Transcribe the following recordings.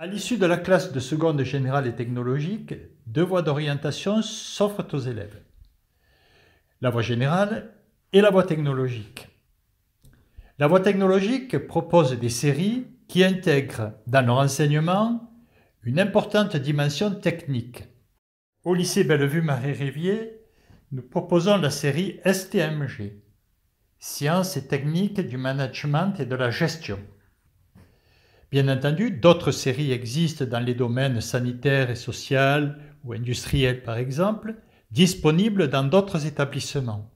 À l'issue de la classe de seconde générale et technologique, deux voies d'orientation s'offrent aux élèves. La voie générale et la voie technologique. La voie technologique propose des séries qui intègrent dans leur enseignement une importante dimension technique. Au lycée Bellevue-Marie-Rivier, nous proposons la série STMG, Sciences et techniques du management et de la gestion. Bien entendu, d'autres séries existent dans les domaines sanitaires et social ou industriels par exemple, disponibles dans d'autres établissements.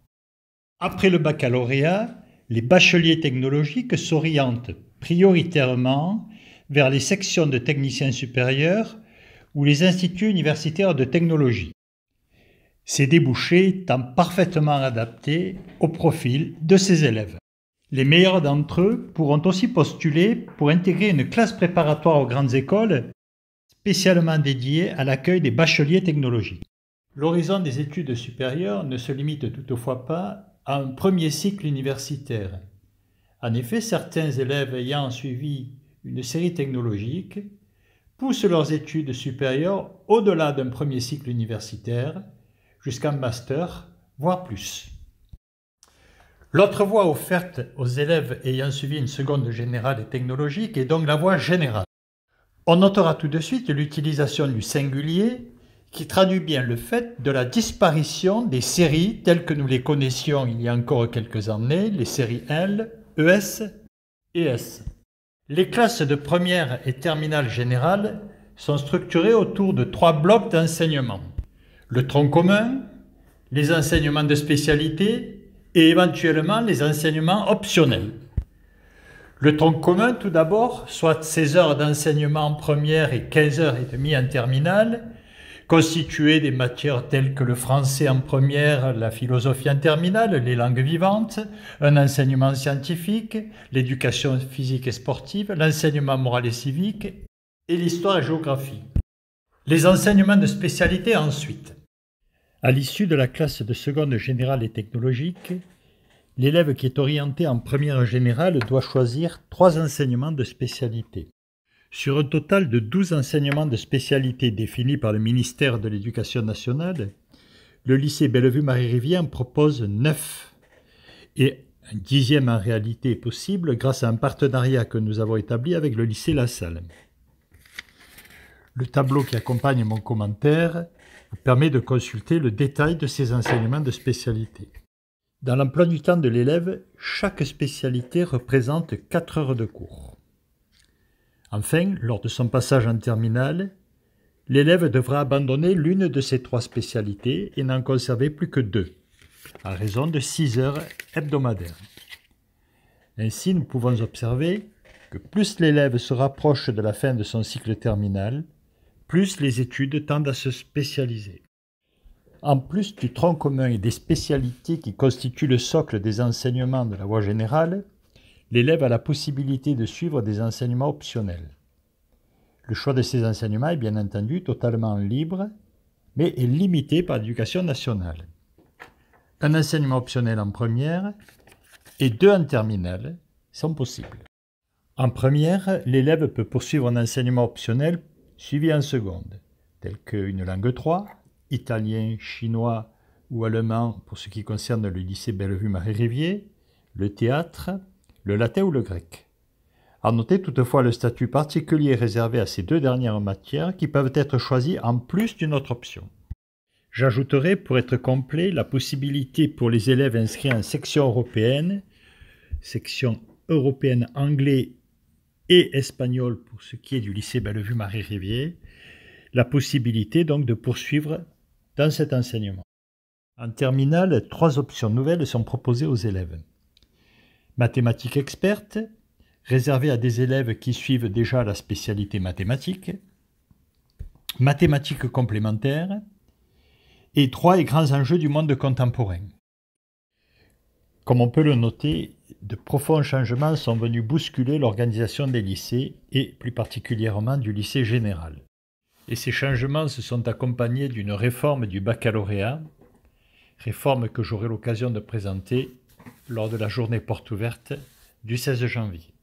Après le baccalauréat, les bacheliers technologiques s'orientent prioritairement vers les sections de techniciens supérieurs ou les instituts universitaires de technologie. Ces débouchés étant parfaitement adaptés au profil de ces élèves. Les meilleurs d'entre eux pourront aussi postuler pour intégrer une classe préparatoire aux grandes écoles spécialement dédiée à l'accueil des bacheliers technologiques. L'horizon des études supérieures ne se limite toutefois pas à un premier cycle universitaire. En effet, certains élèves ayant suivi une série technologique poussent leurs études supérieures au-delà d'un premier cycle universitaire, jusqu'à un master, voire plus. L'autre voie offerte aux élèves ayant suivi une seconde générale et technologique est donc la voie générale. On notera tout de suite l'utilisation du singulier qui traduit bien le fait de la disparition des séries telles que nous les connaissions il y a encore quelques années, les séries L, ES et S. Les classes de première et terminale générale sont structurées autour de 3 blocs d'enseignement. Le tronc commun, les enseignements de spécialité et éventuellement les enseignements optionnels. Le tronc commun tout d'abord, soit 16 heures d'enseignement en première et 15h30 en terminale, constitué des matières telles que le français en première, la philosophie en terminale, les langues vivantes, un enseignement scientifique, l'éducation physique et sportive, l'enseignement moral et civique et l'histoire et géographie. Les enseignements de spécialité ensuite. À l'issue de la classe de seconde générale et technologique, l'élève qui est orienté en première générale doit choisir 3 enseignements de spécialité. Sur un total de 12 enseignements de spécialité définis par le ministère de l'Éducation nationale, le lycée Bellevue-Marie-Rivier en propose 9. Et un 10e en réalité est possible grâce à un partenariat que nous avons établi avec le lycée La Salle. Le tableau qui accompagne mon commentaire vous permet de consulter le détail de ces enseignements de spécialité. Dans l'emploi du temps de l'élève, chaque spécialité représente 4 heures de cours. Enfin, lors de son passage en terminale, l'élève devra abandonner l'une de ces 3 spécialités et n'en conserver plus que 2, à raison de 6 heures hebdomadaires. Ainsi, nous pouvons observer que plus l'élève se rapproche de la fin de son cycle terminal, plus les études tendent à se spécialiser. En plus du tronc commun et des spécialités qui constituent le socle des enseignements de la voie générale, l'élève a la possibilité de suivre des enseignements optionnels. Le choix de ces enseignements est bien entendu totalement libre, mais est limité par l'Éducation nationale. Un enseignement optionnel en première et 2 en terminale sont possibles. En première, l'élève peut poursuivre un enseignement optionnel suivi en seconde, tel qu'une langue 3, italien, chinois ou allemand pour ce qui concerne le lycée Bellevue-Marie-Rivier, le théâtre, le latin ou le grec. À noter toutefois le statut particulier réservé à ces 2 dernières matières qui peuvent être choisies en plus d'une autre option. J'ajouterai pour être complet la possibilité pour les élèves inscrits en section européenne anglais et espagnol pour ce qui est du lycée Bellevue-Marie-Rivier, la possibilité donc de poursuivre dans cet enseignement. En terminale, 3 options nouvelles sont proposées aux élèves. Mathématiques expertes, réservée à des élèves qui suivent déjà la spécialité mathématiques, mathématiques complémentaires, et 3 grands enjeux du monde contemporain. Comme on peut le noter, de profonds changements sont venus bousculer l'organisation des lycées et plus particulièrement du lycée général. Et ces changements se sont accompagnés d'une réforme du baccalauréat, réforme que j'aurai l'occasion de présenter lors de la journée porte ouverte du 16 janvier.